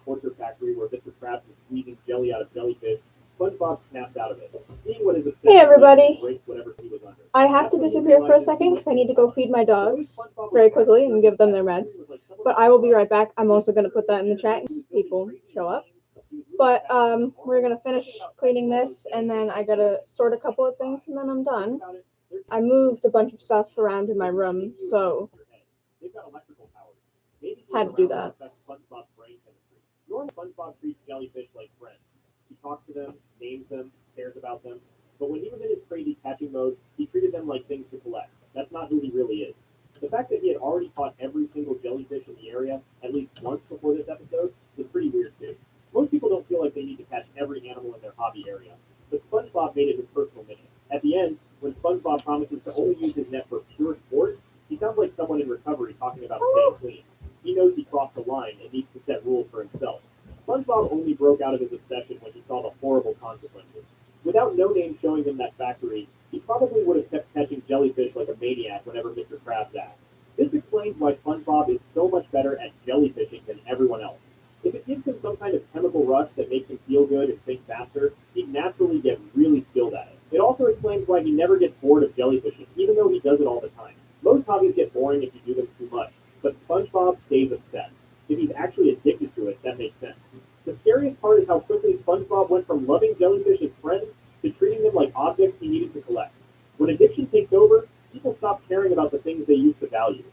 torture factory where Mr. Krabs is squeezing jelly out of jellyfish, SpongeBob snaps out of it, seeing what his obsession Hey everybody! breaks whatever he was under. I have to disappear for a second because I need to go feed my dogs very quickly and give them their meds. But I will be right back. I'm also going to put that in the chat in case people show up. But we're going to finish cleaning this, and then I got to sort a couple of things, and then I'm done. I moved a bunch of stuff around in my room, so had to do that. Normal SpongeBob treats jellyfish like friends. He talks to them, names them, cares about them. But when he was in his crazy catching mode, he treated them like things to collect. That's not who he really is. The fact that he had already caught every single jellyfish in the area at least once before this episode is pretty weird too. Most people don't feel like they need to catch every animal in their hobby area, but SpongeBob made it his personal mission. At the end, when SpongeBob promises to only use his net for pure sport, he sounds like someone in recovery talking about staying clean. He knows he crossed the line and needs to set rules for himself. SpongeBob only broke out of his obsession when he saw the horrible consequences. Without No Name showing him that factory, he probably would have kept catching jellyfish like a maniac whenever Mr. Krabs asked. This explains why SpongeBob is so much better at jellyfishing than everyone else. If it gives him some kind of chemical rush that makes him feel good and think faster, he'd naturally get really skilled at it. It also explains why he never gets bored of jellyfishing, even though he does it all the time. Most hobbies get boring if you do them too much, but SpongeBob stays obsessed. If he's actually addicted to it, that makes sense. The scariest part is how quickly SpongeBob went from loving jellyfish as friends to treating them like objects he needed to collect. When addiction takes over, people stop caring about the things they used to value.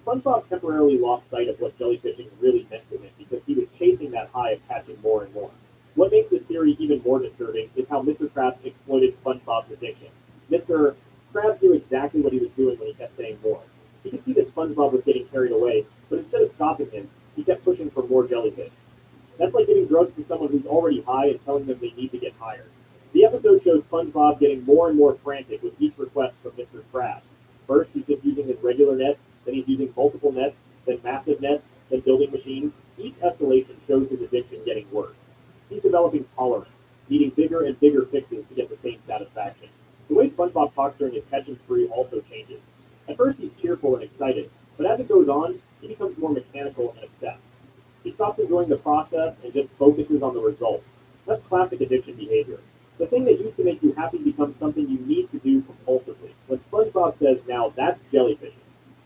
SpongeBob temporarily lost sight of what jellyfishing really meant to him because he was chasing that high of catching more and more. What makes this theory even more disturbing is how Mr. Krabs exploited SpongeBob's addiction. Mr. Krabs knew exactly what he was doing when he kept saying more. He could see that SpongeBob was getting carried away, but instead of stopping him, he kept pushing for more jellyfish. That's like giving drugs to someone who's already high and telling them they need to get higher. The episode shows SpongeBob getting more and more frantic with each request from Mr. Krabs. First, he's just using his regular nets, then he's using multiple nets, then massive nets, then building machines. Each escalation shows his addiction getting worse. He's developing tolerance, needing bigger and bigger fixes to get the same satisfaction. The way SpongeBob talks during his catching spree also changes. At first, he's cheerful and excited, but as it goes on, he becomes more mechanical and obsessed. He stops enjoying the process and just focuses on the results. That's classic addiction behavior. The thing that used to make you happy becomes something you need to do compulsively. When SpongeBob says, "Now that's jellyfishing,"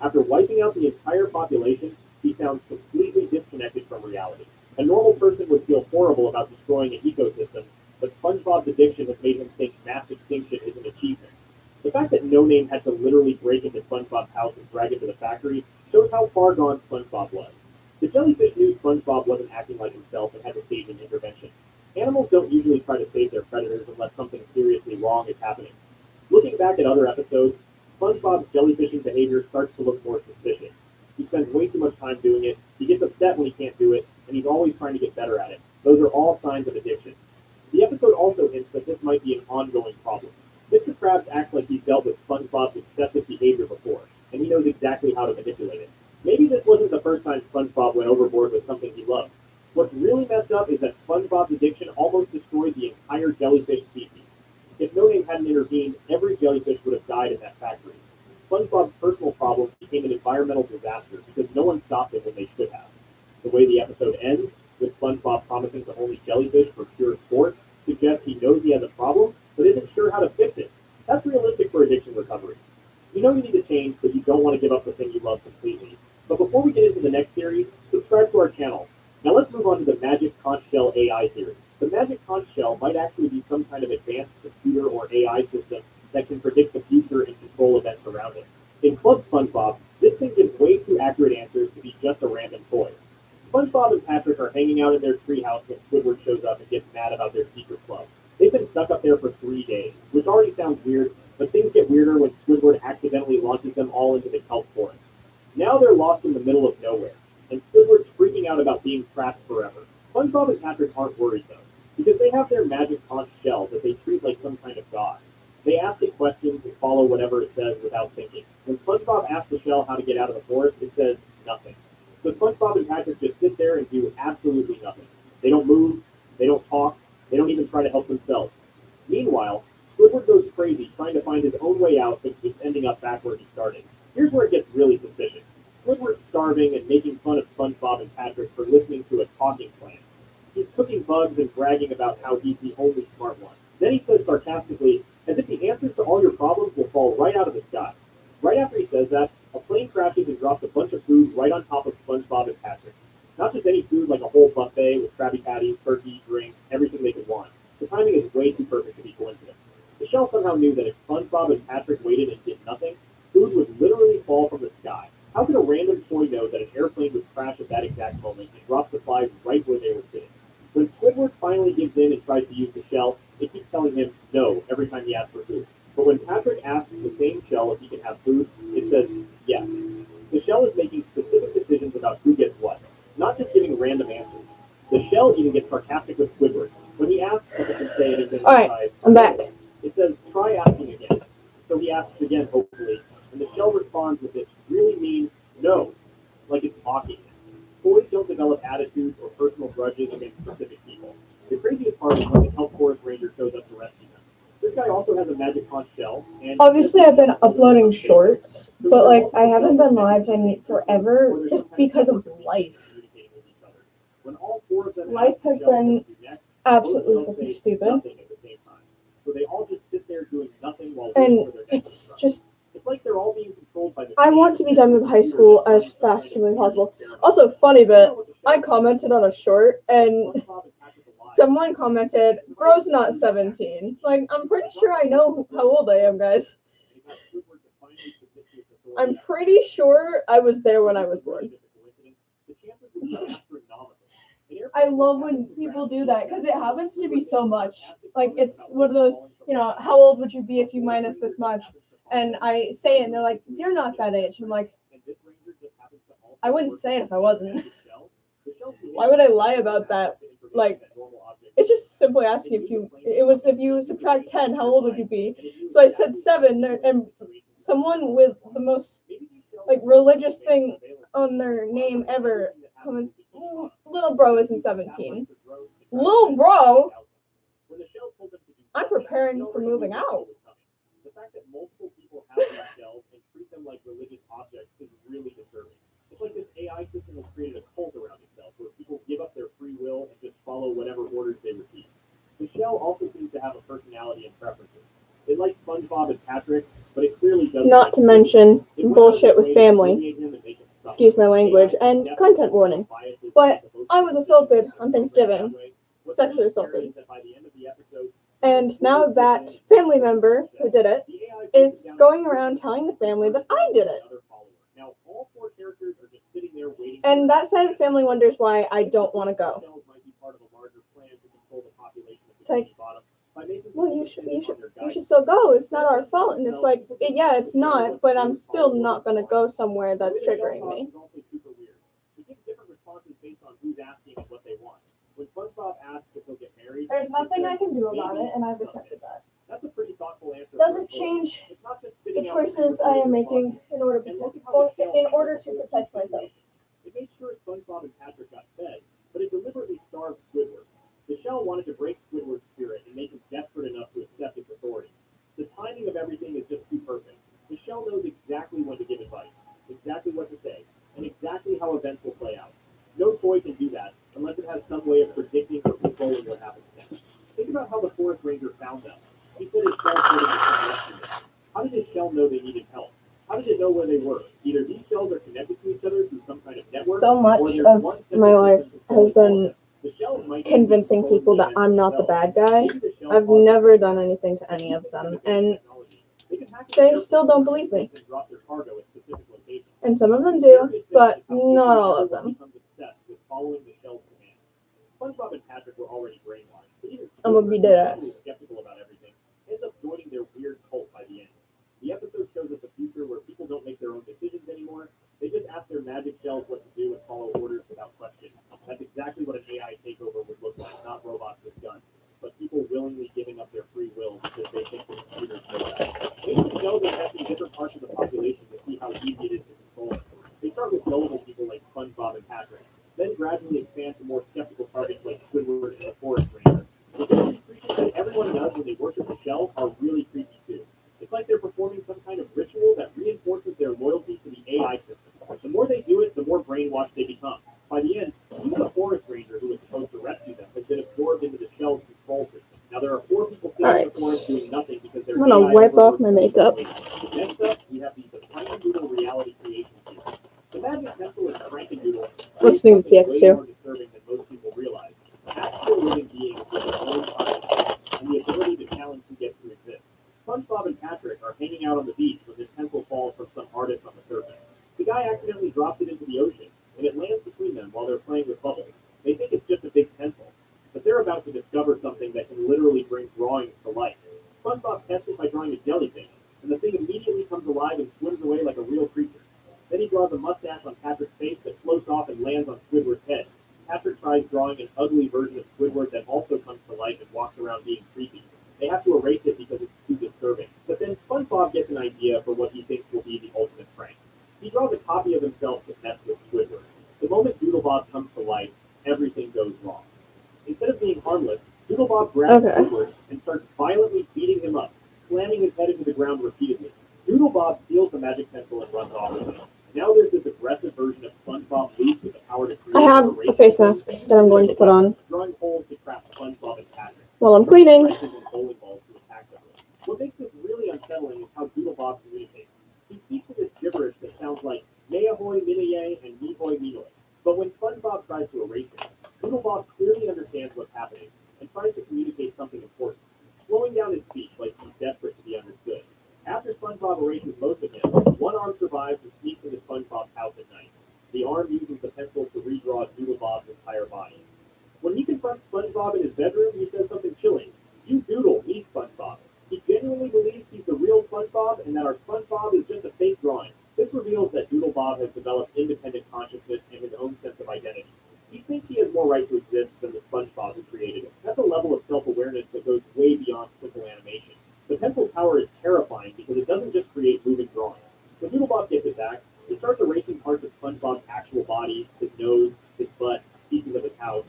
after wiping out the entire population, he sounds completely disconnected from reality. A normal person would feel horrible about destroying an ecosystem, but SpongeBob's addiction has made him think mass extinction is an achievement. The fact that No Name had to literally break into SpongeBob's house and drag him to the factory shows how far gone SpongeBob was. The jellyfish knew SpongeBob wasn't acting like himself and had to stage an intervention. Animals don't usually try to save their predators unless something seriously wrong is happening. Looking back at other episodes, SpongeBob's jellyfishing behavior starts to look more suspicious. He spends way too much time doing it, he gets upset when he can't do it, and he's always trying to get better at it. Those are all signs of addiction. The episode also hints that this might be an ongoing problem. Mr. Krabs acts like he's dealt with SpongeBob's excessive behavior before, and he knows exactly how to manipulate it. Maybe this wasn't the first time SpongeBob went overboard with something he loved. What's really messed up is that SpongeBob's addiction almost destroyed the entire jellyfish species. If No Name hadn't intervened, every jellyfish would have died in that factory. SpongeBob's personal problem became an environmental disaster because no one stopped him when they should have. The way the episode ends, with SpongeBob promising to only jellyfish for pure sport, suggests he knows he has a problem, but isn't sure how to fix it. That's realistic for addiction recovery. You know you need to change, but you don't want to give up the thing you love completely. But before we get into the next theory, subscribe to our channel. Now let's move on to the Magic Conch Shell AI theory. The Magic Conch Shell might actually be some kind of advanced computer or AI system that can predict the future and control events around it. In Club SpongeBob, this thing gives way too accurate answers to be just a random toy. SpongeBob and Patrick are hanging out in their treehouse when Squidward shows up and gets mad about their secret club. They've been stuck up there for 3 days, which already sounds weird, but things get weirder when Squidward accidentally launches them all into the kelp forest. Now they're lost in the middle of nowhere, and Squidward's freaking out about being trapped forever. SpongeBob and Patrick aren't worried though, because they have their magic conch shell that they treat like some kind of god. They ask it questions and follow whatever it says without thinking. When SpongeBob asks the shell how to get out of the forest, it says nothing. So SpongeBob and Patrick just sit there and do absolutely nothing. They don't move, they don't talk, they don't even try to help themselves. Meanwhile, Squidward goes crazy trying to find his own way out but keeps ending up back where he started. Here's where it gets really suspicious. Squidward's starving and making fun of SpongeBob and Patrick for listening to a talking plant. He's cooking bugs and bragging about how he's the only smart one. Then he says sarcastically, as if the answers to all your problems will fall right out of the sky. Right after he says that, a plane crashes and drops a bunch of food right on top of SpongeBob and Patrick. Not just any food like a whole buffet with Krabby Patties, turkey, drinks, everything they could want. The timing is way too perfect to be coincidence. The shell somehow knew that if SpongeBob and Patrick waited and did nothing, food would literally fall from the sky. How could a random toy know that an airplane would crash at that exact moment and drop supplies right where they were sitting? When Squidward finally gives in and tries to use the shell, it keeps telling him no every time he asks for food. But when Patrick asks the same shell if he can have food, it says yes. The shell is making specific decisions about who gets what, not just giving random answers. The shell even gets sarcastic with Squidward. When he asks if it can say anything Alright, I'm back. it says, try asking again. So he asks again, hopefully, and the shell responds with this really mean no, like it's mocking him. Toys don't develop attitudes or personal grudges against specific people. The craziest part is when the Kelp Forest Ranger shows up to rescue them. This guy also has a magic conch shell, and Obviously, I've been uploading shorts, but like I haven't been live in forever just because of life. When all four of them Life has been absolutely both fucking say stupid, nothing at the same time. So they all just sit there doing nothing while waiting and for their next it's run. just. It's like they're all being controlled by the I want to be done with high school as fast as humanly possible. Also, funny bit, I commented on a short, and someone commented, "Bro's not 17." Like, I'm pretty sure I know how old I am, guys. I'm pretty sure I was there when I was born. I love when people do that because it happens to be so much. Like, it's one of those, how old would you be if you minus this much? And I say it, and they're like, "You're not that age." I'm like, I wouldn't say it if I wasn't. Why would I lie about that? Like, it's just simply asking if you subtract 10, how old would you be? So I said 7, and someone with the most religious thing on their name ever comments, "Little bro isn't 17." Little bro? I'm preparing for moving out. The fact that multiple people have these shells and treat them like religious objects is really disturbing. It's like this AI system has created a cult around itself where people give up their free will and just follow whatever orders they receive. The shell also seems to have a personality and preferences. It likes SpongeBob and Patrick, but it clearly doesn't. Not to mention bullshit with family. Excuse my language, and content warning. But I was assaulted on Thanksgiving. Sexually assaulted. And now that family member who did it is going around telling the family that I did it. And that side of the family wonders why I don't want to go. It's like, well, you should still go. It's not our fault. And it's like, yeah, it's not, but I'm still not going to go somewhere that's triggering me. There's nothing I can do about it, and I've accepted that. That's a pretty thoughtful answer. Doesn't change the choices I am making in order to protect myself. It made sure SpongeBob and Patrick got fed, but it deliberately starved Squidward. The shell wanted to break Squidward's spirit and make him desperate enough to accept its authority. The timing of everything is just too perfect. The shell knows exactly when to give advice, exactly what to say, and exactly how events will play out. No toy can do that unless it has some way of predicting or controlling what happens next. Think about how the Forest Ranger found them. He said his shell told him to come rescue them. How did his shell know they needed help? How did it know where they were? Either these shells are connected to each other through some kind of network. So much of my life has been convincing people that I'm not the bad guy. I've never done anything to any of them, and they still don't believe me. And some of them do, but not all of them. I'm gonna be dead ass. Skeptical about everything, ends up joining their weird cult by the end. The episode shows us a future where people don't make their own decisions anymore. They just ask their magic shells what to do and follow orders without question. That's exactly what an AI takeover would look like, not robots with guns, but people willingly giving up their free will because they think the computers know that. Maybe the shells are testing different parts of the population to see how easy it is to control it. They start with gullible people like SpongeBob and Patrick, then gradually expand to more skeptical targets like Squidward and the Forest Ranger. The creatures that everyone does when they worship the shell are really creepy too. It's like they're performing some kind of ritual that reinforces their loyalty to the AI system. The more they Alright. before us doing nothing because their I'm gonna AI wipe off my overworks makeup. Next up, we have the Frankendoodle reality creation series. The Magic Pencil and Frankendoodle Listening to create something way TX2. more disturbing than most people realize. Actual living beings with their own consciousness and the ability to challenge who gets to exist. SpongeBob and Patrick are hanging out on the beach when this pencil falls from some artist on the surface. The guy accidentally drops it into the ocean, and it lands between them while they're playing with bubbles. They think it's just a big pencil, but they're about to discover something that can literally bring drawings to life. SpongeBob tests it by drawing a jellyfish, and the thing immediately comes alive and swims away like a real creature. Then he draws a mustache on Patrick's face that floats off and lands on Squidward's head. Patrick tries drawing an ugly version of Squidward that also comes to life and walks around being creepy. They have to erase it because it's too disturbing. But then SpongeBob gets an idea for what he thinks will be the ultimate prank. He draws a copy of himself to mess with Squidward. The moment Doodlebob comes to life, everything goes wrong. Instead of being harmless, Doodlebob grabs Squidward and starts violently beating him up, slamming his head into the ground repeatedly. Doodlebob steals the magic pencil and runs off with it. Now there's this aggressive version of SpongeBob loose with the power to create. I have a face mask that I'm going to put on drawing holes to trap SpongeBob and Patrick while I'm cleaning. What makes this really unsettling is how Doodlebob communicates. He speaks in this gibberish that sounds like Meahoy Minaye and Mehoy Minoy. But when SpongeBob tries to erase it, Doodlebob clearly understands what's happening and tries to communicate something important, slowing down his speech like he's desperate to be understood. After SpongeBob erases most of him, one arm survives and sneaks into SpongeBob's house at night. The arm uses the pencil to redraw Doodlebob's entire body. When he confronts SpongeBob in his bedroom, he says something chilling. You doodle, me SpongeBob. He genuinely believes he's the real SpongeBob and that our SpongeBob is just a fake drawing. This reveals that Doodlebob has developed independent consciousness and his own sense of identity. He thinks he has more right to exist than the SpongeBob who created him. That's a level of self-awareness that goes way beyond simple animation. The pencil power is terrifying because it doesn't just create moving drawings. When Doodlebob gets it back, he starts erasing parts of SpongeBob's actual body, his nose, his butt, pieces of his house.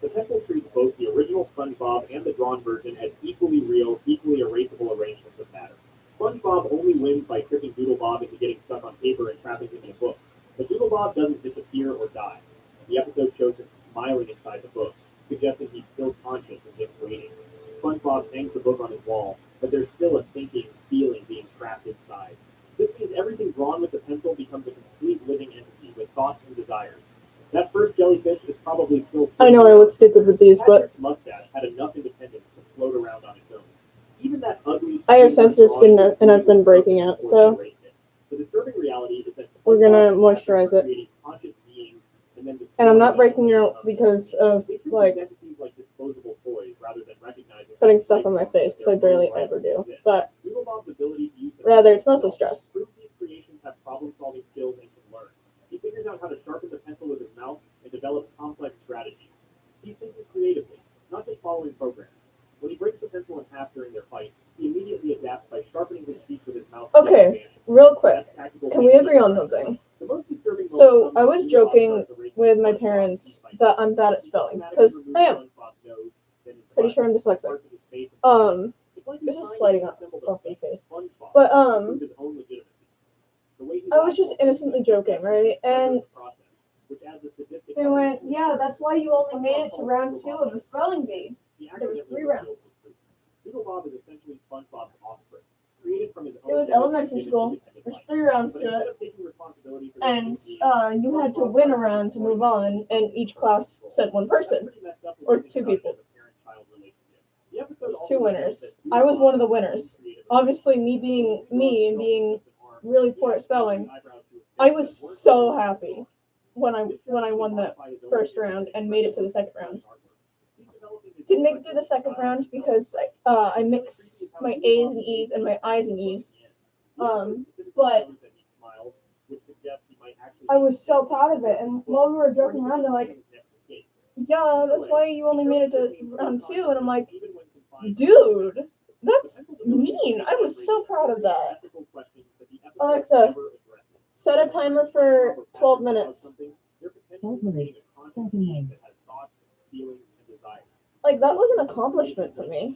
The pencil treats both the original SpongeBob and the drawn version as equally real, equally erasable arrangements of matter. SpongeBob only wins by tricking Doodlebob into getting stuck on paper and trapping him in a book. But Doodlebob doesn't disappear or die. The episode shows him smiling inside the book, suggesting he's still conscious and just waiting. SpongeBob hangs the book on his wall, but there's still a thinking, feeling being trapped inside. This means everything drawn with the pencil becomes a complete living entity with thoughts and desires. That first jellyfish is probably still. I know I look stupid with these, but Patrick's mustache had enough independence to float around on its own. Even that ugly. I have sensitive skin and I've been breaking out, so the disturbing reality is that we're gonna moisturize it. creating conscious beings And I'm not breaking out because of like disposable toys rather than recognizing putting stuff on my face, because I barely ever do. But Doodlebob's ability to use the rather, it's mostly stress. proves these creations have problem-solving skills and can learn. He figures out how to sharpen the pencil with his mouth and develops complex strategies. He's thinking creatively, not just following programs. When he breaks the pencil in half during their fight, he immediately adapts by sharpening his teeth with his mouth. Okay, real quick, can we agree on something? So I was joking with my parents that I'm bad at spelling, because I am. Pretty sure I'm dyslexic. This is sliding off my face. But I was just innocently joking, right? And they went, yeah, that's why you only made it to round 2 of the spelling bee. There was 3 rounds. It was elementary school. There's 3 rounds to it. And you had to win a round to move on, and each class sent 1 person. Or 2 people. There's 2 winners. I was one of the winners. Obviously, me being me and being really poor at spelling, I was so happy when I won that first round and made it to the second round. Didn't make it through the second round because I mix my A's and E's and my I's and E's. But I was so proud of it, and while we were joking around, they're like, yeah, that's why you only made it to round 2, and I'm like, dude, that's mean. I was so proud of that. Alexa, set a timer for 12 minutes. 12 minutes, starting now. Like, that was an accomplishment for me.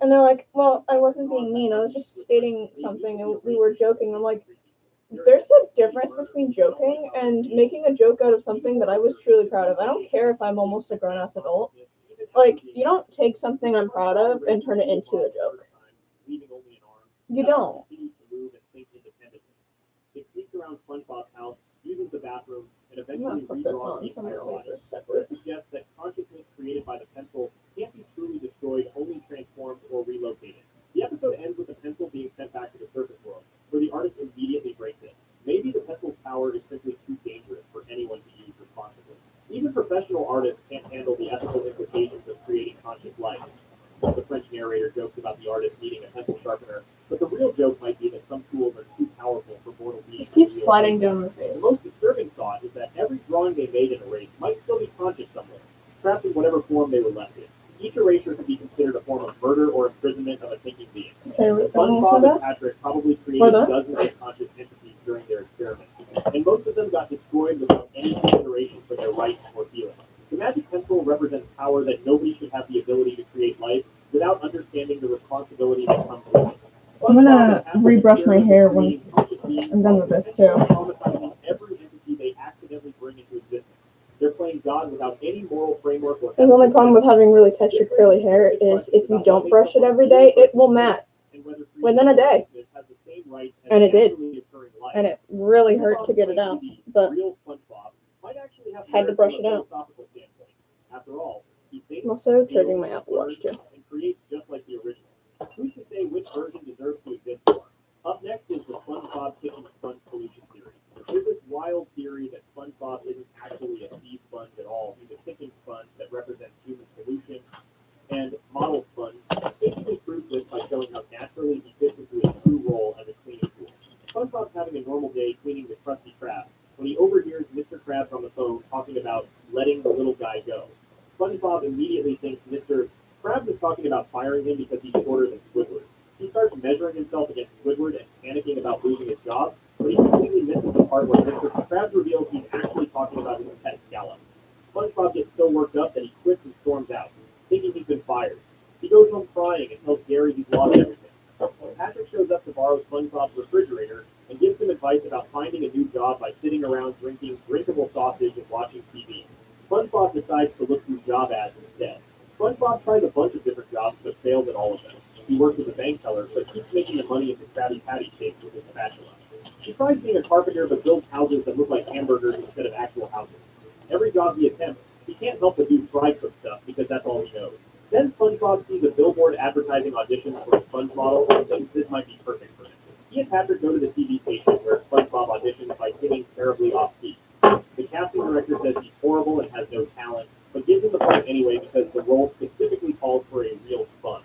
And they're like, well, I wasn't being mean. I was just stating something, and we were joking. I'm like, there's a difference between joking and making a joke out of something that I was truly proud of. I don't care if I'm almost a grown-ass adult. Like, you don't take something I'm proud of and turn it into a joke. You don't. It sneaks around SpongeBob's house, uses the bathroom, and I'm gonna eventually put this redraws on the somewhere entire like body. this This separate. suggests that consciousness created by the pencil can't be truly destroyed, only transformed or relocated. The episode ends with the pencil being sent back to the surface world, where the artist immediately breaks it. Maybe the pencil's power is simply too dangerous for anyone to use responsibly. Even professional artists can't handle the ethical implications of creating conscious life. The French narrator jokes about the artist needing a pencil sharpener, but the real joke might be that some tools are too powerful for mortal beings. Just keep to wield. sliding down my The face. most disturbing thought is that every drawing they made in a race might still be conscious somewhere, trapped in whatever form they were left in. Each erasure could be considered a form of murder or imprisonment of a thinking being. Okay, we're done with SpongeBob and that. Patrick probably We're created done? dozens of conscious entities during their experiments, and most of them got destroyed without any consideration for their rights or feelings. The magic pencil represents power that nobody should have the ability to create life without understanding the responsibility that comes with it. I'm gonna rebrush my hair once I'm done with this too. Traumatizing every entity they accidentally bring into existence. They're playing God without any moral framework or. The only problem with having really textured curly hair is if you don't brush it every day, it will mat within a day. And it did. And it really hurt to get it out, but had to brush it out. After all, I'm also charging my Apple Watch too. And creates just like the original. Who's to say which version deserves to exist more? Up next is the SpongeBob kicking sponge pollution theory. There's this wild theory that SpongeBob isn't actually a sea sponge at all. He's a kicking sponge that represents human pollution, and model sponge basically proves this by showing how naturally he fits into his true role as a cleaning tool. SpongeBob's having a normal day cleaning the Krusty Krab when he overhears Mr. Krabs on the phone talking about letting the little guy go. SpongeBob immediately thinks Mr. Krabs is talking about firing him because he's shorter than Squidward. He starts measuring himself against Squidward and panicking about losing his job, but he completely misses the part where Mr. Krabs reveals he's actually talking about his pet Scallop. SpongeBob gets so worked up that he quits and storms out, thinking he's been fired. He goes home crying and tells Gary he's lost everything. Patrick shows up to borrow SpongeBob's refrigerator and gives him advice about finding a new job by sitting around drinking drinkable sausage and watching TV. SpongeBob decides to look through job ads instead. SpongeBob tries a bunch of different jobs but fails at all of them. He works as a bank teller but keeps making the money into Krabby Patty shapes with his spatula. He tries being a carpenter but builds houses that look like hamburgers instead of actual houses. Every job he attempts, he can't help but do fry cook stuff because that's all he knows. Then SpongeBob sees a billboard advertising auditions for a sponge model and thinks this might be perfect for him. He and Patrick go to the TV station where SpongeBob auditions by singing terribly off-key. The casting director says he's horrible and has no talent, but gives him the part anyway because the role specifically calls for a real sponge.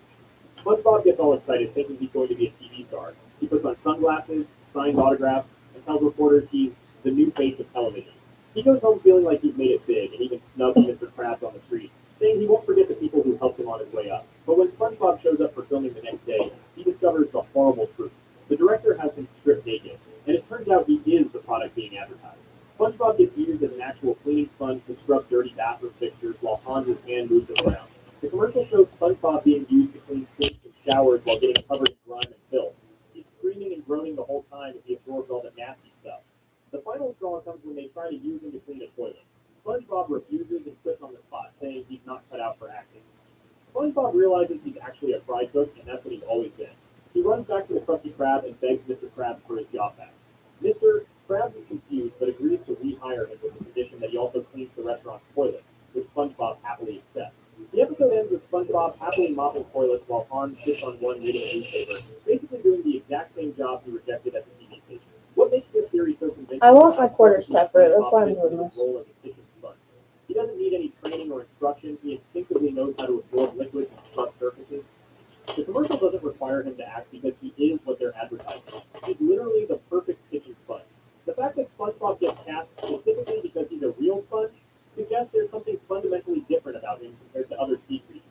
SpongeBob gets all excited thinking he's going to be a TV star. He puts on sunglasses, signs autographs, and tells reporters he's the new face of television. He goes home feeling like he's made it big and even snubs Mr. Krabs on the street, saying he won't forget the people who helped him on his way up. But when SpongeBob shows up for filming the next day, he discovers the horrible truth. The director has him stripped naked, and it turns out he is the product being advertised. SpongeBob gets used as an actual cleaning sponge to scrub dirty bathroom fixtures while Hans' hand moves it around. The commercial shows SpongeBob being used to clean sinks and showers while getting covered in grime and filth. He's screaming and groaning the whole time as he absorbs all the nasty stuff. The final straw comes when they try to use him to clean a toilet. SpongeBob refuses and quits on the spot, saying he's not cut out for acting. SpongeBob realizes he's actually a fry cook, and that's what he's always been. He runs back to the Krusty Krab and begs Mr. Krabs for his job back. Mr. Krabs is confused, but agrees to rehire him with the condition that he also cleans the restaurant's toilet, which SpongeBob happily accepts. The episode ends with SpongeBob happily mopping toilets while Hans sits on one reading a newspaper, basically doing the exact same job he rejected at the TV station. What makes this theory so convincing? I want my quarters separate, that's why I'm doing this. Role as a kitchen sponge. He doesn't need any training or instruction. He instinctively knows how to absorb liquids and scrub surfaces. The commercial doesn't require him to act because he is what they're advertising. He's literally the perfect kitchen sponge. The fact that SpongeBob gets cast specifically because he's a real sponge suggests there's something fundamentally different about him compared to other sea creatures.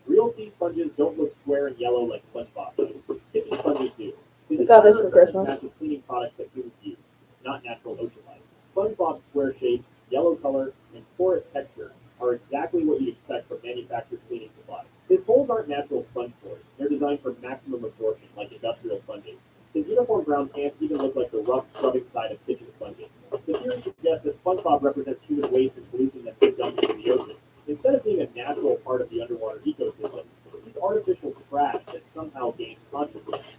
Real sea sponges don't look square and yellow like SpongeBob does. Kitchen sponges do. We got this for Christmas. Matches cleaning products that humans use, not natural ocean life. SpongeBob's square shape, yellow color, and porous texture are exactly what you'd expect from manufactured cleaning supplies. His holes aren't natural sponge pores. They're designed for maximum absorption, like industrial sponging. His uniform brown pants even look like the rough, scrubbing side of kitchen sponging. The theory suggests that SpongeBob represents human waste and pollution that's been dumped into the ocean. Instead of being a natural part of the underwater ecosystem, he's artificial trash that somehow gains consciousness.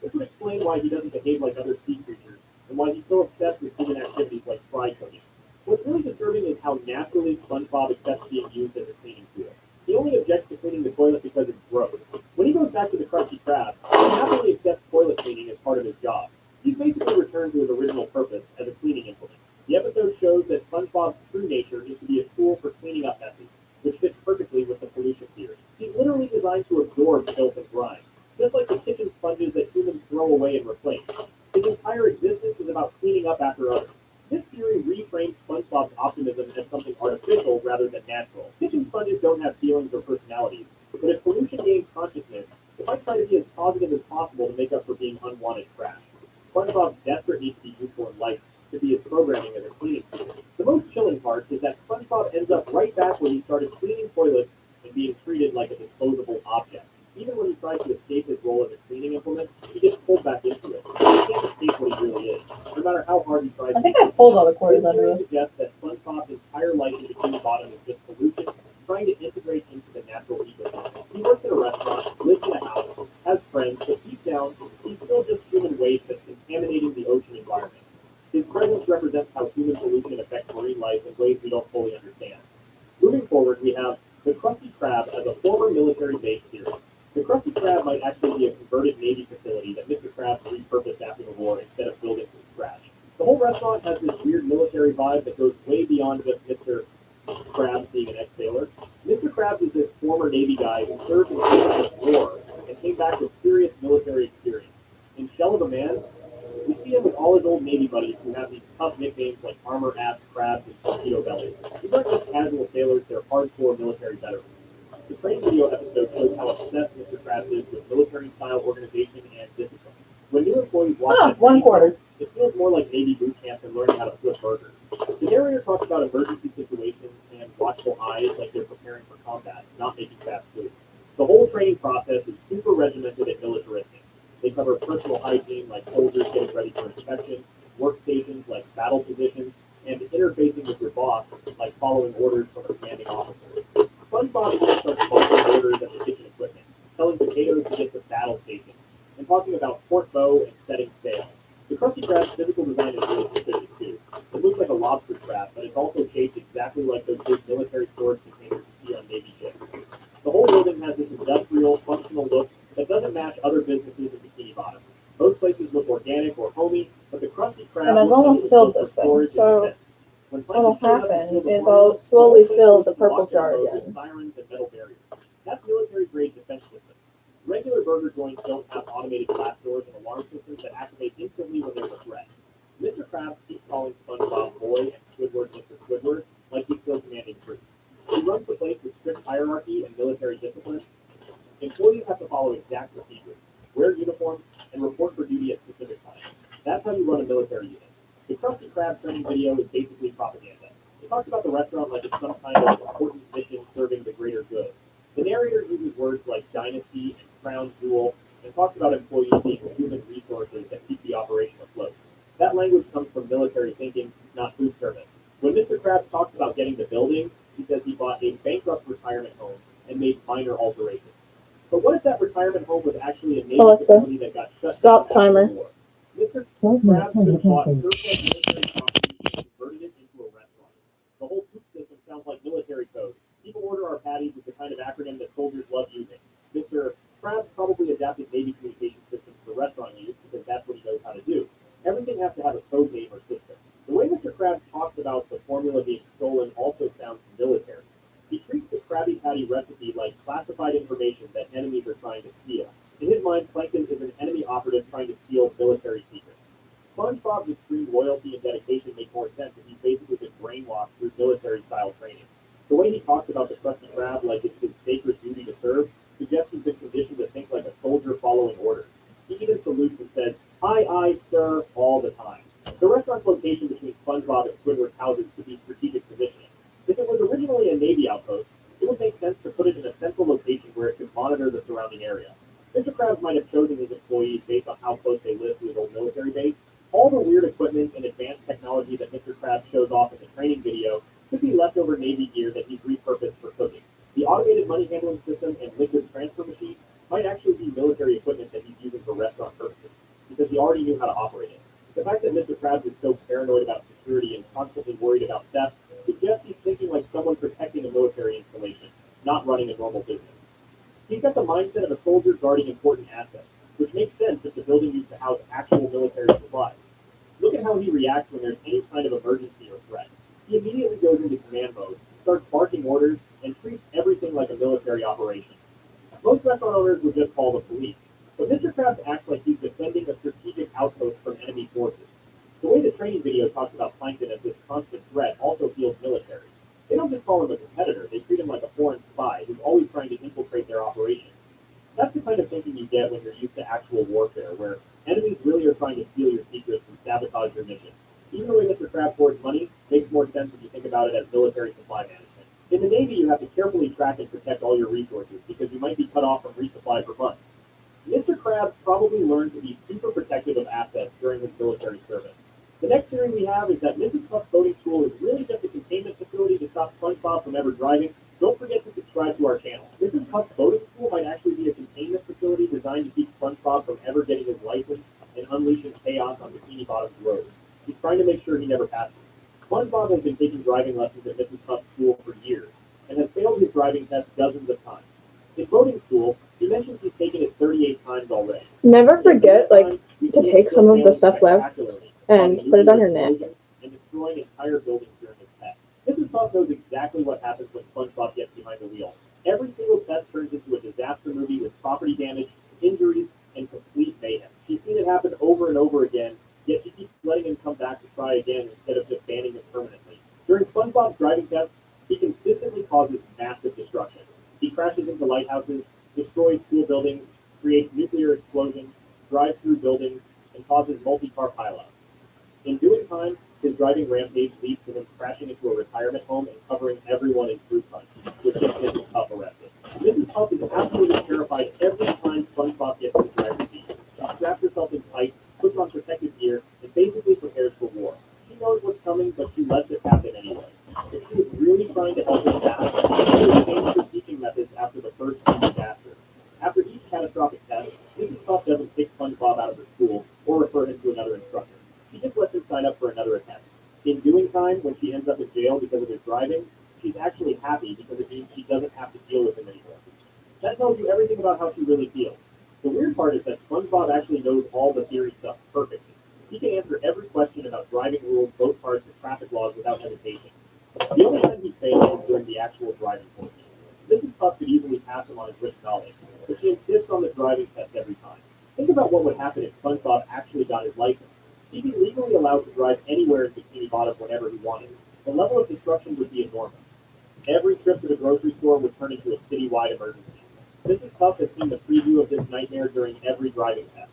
This would explain why he doesn't behave like other sea creatures, and why he's so obsessed with human activities like fry cooking. What's really disturbing is how naturally SpongeBob accepts being used as a cleaning tool. He only objects to cleaning the toilet because it's gross. When he goes back to the Krusty Krab, he happily accepts toilet cleaning as part of his job. He's basically returned to his original purpose as a cleaning implement. The episode shows that SpongeBob's true nature is to be a tool for cleaning up messes, which fits perfectly with the pollution theory. He's literally designed to absorb filth and grime, just like the kitchen sponges that humans throw away and replace. His entire existence is about cleaning up after others. This theory reframes SpongeBob's optimism as something artificial rather than natural. Kitchen sponges don't have feelings or personalities, but if pollution gains consciousness, it might try to be as positive as possible to make up for being unwanted trash. SpongeBob's desperate need to be useful in life to be his programming as a cleaning tool. The most chilling part is that SpongeBob ends up right back where he started cleaning toilets and being treated like a disposable object. Even when he tries to escape his role as a cleaning implement, he gets pulled back into it. He can't escape what he really is, no matter how hard he tries. I think I pulled all the quarters under Theory this. suggests that SpongeBob's entire life in Bikini Bottom is just pollution, trying to integrate into the natural ecosystem. He works in a restaurant, lives in a house, has friends, but deep down, he's still just human waste that's contaminating the ocean environment. His presence represents how human pollution affects marine life in ways we don't fully understand. Moving forward, we have the Krusty Krab as a former military base theory. The Krusty Krab might actually be a converted Navy facility that Mr. Krabs repurposed after the war instead of building from scratch. The whole restaurant has this weird military vibe that goes way beyond just Mr. Krabs being an ex-sailor. Mr. Krabs is this former Navy guy who served in the war and came back with serious military experience. In Shell of a Man, we see him with all his old Navy buddies who have these tough nicknames like Armor Abs, Krabs, and Torpedo Belly. These aren't just casual sailors, they're hardcore military veterans. The training video episode shows how obsessed Mr. Krabs is with military-style organization and discipline. When new employees watch that One training, quarter. it feels more like Navy boot camp than learning how to flip burgers. The narrator talks about emergency situations and watchful eyes like they're preparing for combat, not making fast food. The whole training process is super regimented and militaristic. They cover personal hygiene like soldiers getting ready for inspection, workstations like battle positions, and interfacing with your boss like following orders from a commanding officer. SpongeBob even starts following orders at the kitchen equipment, telling potatoes to get to battle station, and talking about port bow and setting sail. The Krusty Krab's physical design is really suspicious too. It looks like a lobster crab, but it's also shaped exactly like those big military storage containers you see on Navy ships. The whole building has this industrial, functional look that doesn't match other businesses in Bikini Bottom. Most places look organic or homey, but the Krusty Krab And I've looks almost like filled it's this thing, storage so and defense. When What'll places show up to happen fill the is corner, I'll slowly the fill the places purple lock their jar doors with again. Sirens and metal barriers. That's military-grade defense system. Regular burger joints don't have automated glass doors and alarm systems that activate instantly when there's a threat. Mr. Krabs keeps calling SpongeBob Boy and Squidward Mr. Squidward like he's still commanding troops. He runs the place with strict hierarchy and military discipline. Employees have to follow exact procedures, wear uniforms, and report for duty at specific times. That's how you run a military unit. The Krusty Krab training video is basically propaganda. It talks about the restaurant like it's some kind of important mission serving the greater good. The narrator uses words like dynasty and crown jewel and talks about employees being human resources that keep the operation afloat. That language comes from military thinking, not food service. When Mr. Krabs talks about getting the building, he says he bought a bankrupt retirement home and made minor alterations. But what if that retirement home was actually a Navy Alexa, facility that got shut stop down after timer. the war? Mr. 12 minutes Krabs could later, have bought cancel. surplus military property and converted it into a restaurant. The whole poop system sounds like military code. People order our patties with the kind of acronym that soldiers love using. Mr. Krabs probably adapted Navy communication systems for restaurant use because that's what he knows how to do. Everything has to have a code name or system. The way Mr. Krabs talks about the formula being stolen also sounds military. He treats the Krabby Patty recipe like classified information that enemies are trying to steal. In his mind, Plankton is an enemy operative trying to steal military secrets. SpongeBob's extreme loyalty and dedication make more sense if he's basically been brainwashed through military-style training. The way he talks about the Krusty Krab like it's his sacred duty to serve suggests he's been conditioned to think like a soldier following orders. He even salutes and says, "Aye, aye, sir," all the time. The restaurant's location between SpongeBob and Squidward's houses could be strategic positioning. If it was originally a Navy outpost, it would make sense to put it in a central location where it could monitor the surrounding area. Mr. Krabs might have chosen his employees based on how close they live to his old military base. All the weird equipment and advanced technology that Mr. Krabs shows off in the training video could be leftover Navy gear that he's repurposed for cooking. The The automated money handling system and liquid transfer machine might actually be military equipment that he's using for restaurant purposes, because he already knew how to operate it. The fact that Mr. Krabs is so paranoid about security and constantly worried about theft suggests he's thinking like someone protecting a military installation, not running a normal business. He's got the mindset of a soldier guarding important assets, which makes sense if the building used to house actual military supplies. Look at how he reacts when there's any kind of emergency or threat. He immediately goes into command mode, starts barking orders, and treats everything like a military operation. Most restaurant owners would just call the police, but Mr. Krabs acts like he's defending a strategic outpost from enemy forces. The way the training video talks about Plankton as this constant threat also feels military. They don't just call him a competitor, they treat him like a foreign spy who's always trying to infiltrate their operation. That's the kind of thinking you get when you're used to actual warfare, where enemies really are trying to steal your secrets and sabotage your mission. Even the way Mr. Krabs hoards money makes more sense if you think about it as military supply management. In the Navy, you have to carefully track and protect all your resources because you might be cut off from resupply for months. Mr. Krabs probably learned to be super protective of assets during his military service. The next theory we have is that Mrs. Puff's boating school is really just a containment facility to stop SpongeBob from ever driving. Don't forget to subscribe to our channel. Mrs. Puff's boating school might actually be a containment facility designed to keep SpongeBob from ever getting his license and unleashing chaos on Bikini Bottom's roads. He's trying to make sure he never passes. SpongeBob has been taking driving lessons at Mrs. Puff's school for years and has failed his driving test dozens of times. In boating school, he mentions he's taken it 38 times already. Never forget, like, to take some of the stuff left and put it on your neck. And destroying entire buildings during his test. Mrs. Puff knows exactly what happens when SpongeBob gets behind the wheel. Every single test turns into a disaster movie with property damage, injuries, and complete mayhem. She's seen it happen over and over again, yet she keeps letting him come back to try again instead of just banning him permanently. During SpongeBob's driving tests, he consistently causes massive destruction. He crashes into lighthouses, destroys school buildings, creates nuclear explosions, drives through buildings, and causes multi-car pileups. In doing time, his driving rampage leads to him crashing into a retirement home and covering everyone in fruit punch, which gets Mrs. Puff arrested. Mrs. Puff is absolutely terrified every time SpongeBob gets in the driver's seat. She straps herself in tight, puts on protective gear, and basically prepares for war. She knows what's coming, but she lets it happen anyway. If she was really trying to help him pass, she would change her teaching methods after the first few disasters. After each catastrophic test, Mrs. Puff doesn't kick SpongeBob out of her school or refer him to another instructor. She just lets him sign up for another attempt. In doing time, when she ends up in jail because of his driving, she's actually happy because it means she doesn't have to deal with him anymore. That tells you everything about how she really feels. The weird part is that SpongeBob actually knows all the theory stuff perfectly. He can answer every question about driving rules, boat parts, and traffic laws without hesitation. The only time he fails is during the actual driving portion. Mrs. Puff could easily pass him on his rich knowledge, but she insists on the driving test every time. Think about what would happen if SpongeBob actually got his license. He'd be legally allowed to drive anywhere in Bikini Bottom whenever he wanted. The level of destruction would be enormous. Every trip to the grocery store would turn into a citywide emergency. Mrs. Puff has seen the preview of this nightmare during every driving test.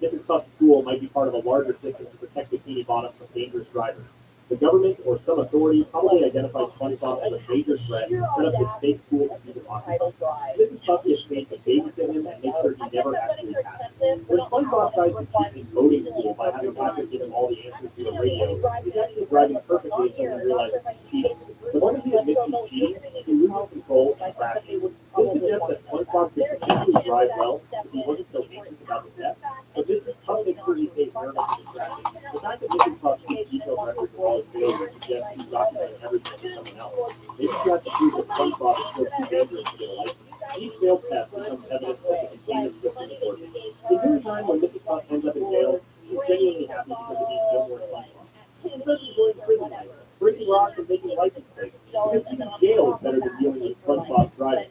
Mrs. Puff's school might be part of a larger system to protect Bikini Bottom from dangerous drivers. The government or some authority probably identified SpongeBob as a major threat and set up this fake school to keep him occupied. Mrs. Puff gets paid to babysit him and make sure he never actually passes. When SpongeBob tries to cheat his boating school by having Patrick give him all the answers to the radio, he's actually driving perfectly until he realizes he's cheating. The moment he admits he's cheating, he loses control and crashes. This suggests that SpongeBob could potentially drive well if he wasn't so anxious about the test, but Mrs. Puff makes sure he stays nervous and distracted. The fact that Mrs. Puff keeps detailed records of all his failures suggests he's documenting everything to someone else. Maybe she has to prove that SpongeBob is still too dangerous to get a license. Each failed test becomes evidence that the containment system is working. In due time, when Mrs. Puff ends up in jail, she's genuinely happy because it means no more SpongeBob. Especially during prison life. Breaking rocks and making license plates. Because even jail is better than dealing with SpongeBob's driving.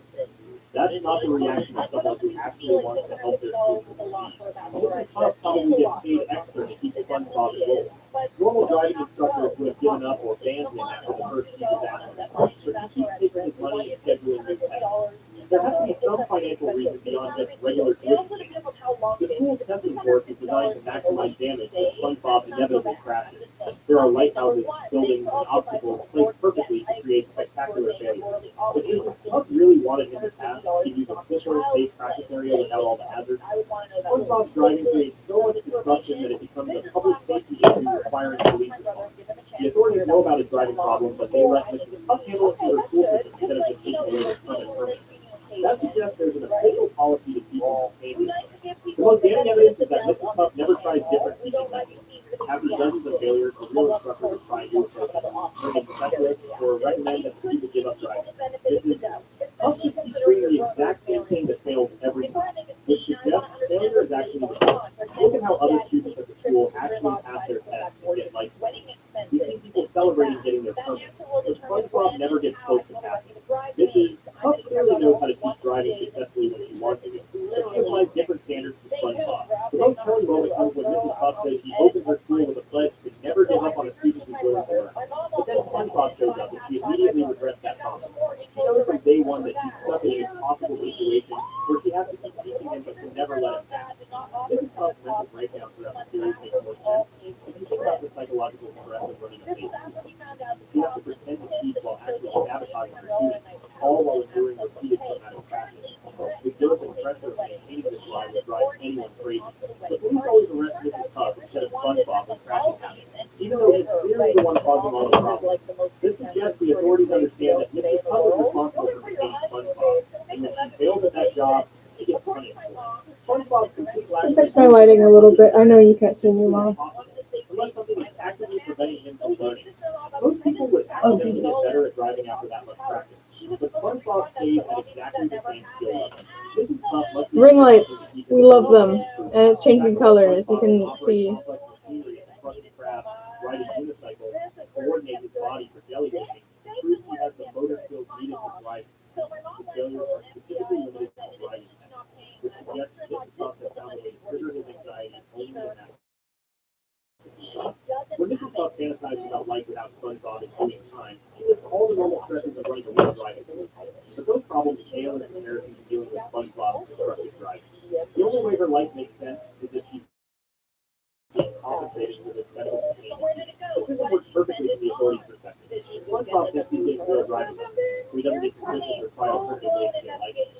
That's not the reaction of someone who actually wants to help their students succeed. Mrs. Puff probably gets paid extra to keep SpongeBob enrolled. Normal driving instructors would have given up or banned him after the first few disasters, but he keeps taking his money and scheduling new tests. There has to be some financial reason beyond just regular tuition. The school's testing course is designed to maximize damage if SpongeBob inevitably crashes. There are lighthouses, buildings, and obstacles placed perfectly to create spectacular failures. If Mrs. Puff really wanted him to pass, she'd use a simpler, safe practice area without all the hazards. SpongeBob's driving creates so much destruction that it becomes a public safety issue requiring police response. The authorities know about his driving problems, but they let Mrs. Puff handle it through her school system instead of just taking away his son and permit. That suggests there's an official policy to keep him contained. The most damning evidence is that Mrs. Puff never tries different teaching methods. After dozens of failures, the real instructors would try new approaches, bring in specialists, or recommend that the people give up driving. Puff keeps doing the exact same thing that fails every time, which suggests failure is actually the goal. Look at how other students at the school actually pass their tests and get licensed. We see people celebrating getting their permits, but SpongeBob never gets close to passing. This is, Puff clearly knows how to teach driving successfully when she wants to, but she applies different standards to SpongeBob. The most telling moment comes when Mrs. Puff says she opened her school with a pledge to never give up on a student who's willing to learn. But then SpongeBob shows up and she immediately regrets that promise. She knows from day one that she's stuck in an impossible situation where she has to keep teaching him but can never let him pass. Mrs. Puff's mental breakdown throughout the series makes more sense. If you think about the psychological stress of running a business, you have to pretend to teach while actually sabotaging your students, all while enduring repeated traumatic crashes. The guilt and pressure of maintaining this line would drive anyone crazy. The police always arrest Mrs. Puff instead of SpongeBob when crashing happens, even though he's clearly the one causing all the problems. This suggests the authorities understand that Mrs. Puff is responsible for containing SpongeBob, and that she fails at that job, she gets punished. SpongeBob's complete lack I of fixed my lighting a little bit. I know you can't see me well. unless something is actively preventing him from learning. Most people would accidentally get better at driving after that much practice, but SpongeBob stays at exactly the same skill level. Mrs. Puff must be Ring lights. We love them. And it's changing color, as you can see. Complex machinery at the Krusty Krab, ride a unicycle, and coordinate his body for jellyfishing proves he has the motor skills needed for driving. His failures are specifically limited to driving tests, which suggests Mrs. Puff has found a way to trigger his anxiety only when that. When Mrs. Puff fantasizes about life without SpongeBob and doing time, she lists all the normal stresses of running a real driving. But those problems pale in comparison to dealing with SpongeBob's destructive driving. The only way her life makes sense is if she's being compensated for this medical containment. The system works perfectly from the authorities' perspective. SpongeBob gets to take real driving, so he doesn't get suspicious or try alternative ways to get licensed.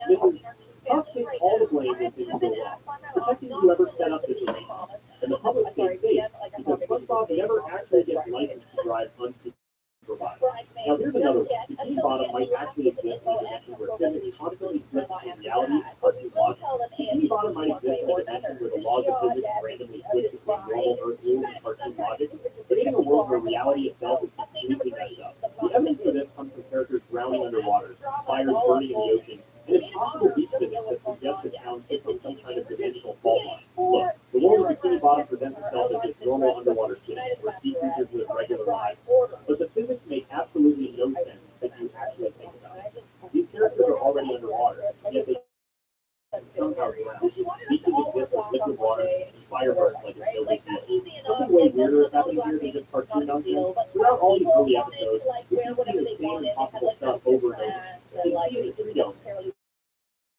Mrs. Puff takes all the blame when things go wrong, protecting whoever set up this arrangement. And the public stays safe because SpongeBob never actually gets licensed to drive unsupervised. Now here's another one. Bikini Bottom might actually exist in a dimension where physics constantly slips between reality and cartoon logic. Bikini Bottom might exist in a dimension where the laws of physics randomly switch between normal Earth rules and cartoon logic, creating a world where reality itself is completely messed up. The evidence for this comes from characters drowning underwater, fires burning in the ocean, and impossible beach physics that suggest the town sits on some kind of dimensional fault line. Look, the world of Bikini Bottom presents itself as this normal underwater city, where sea creatures live regular lives. But the physics make absolutely no sense if you actually think about it. These characters are already underwater, yet they somehow drown. Beaches exist with liquid water and fire burns like it's no big deal. Something way weirder is happening here than just cartoon nonsense. Throughout all these early episodes, we keep seeing the same impossible stuff over and over. It's the show.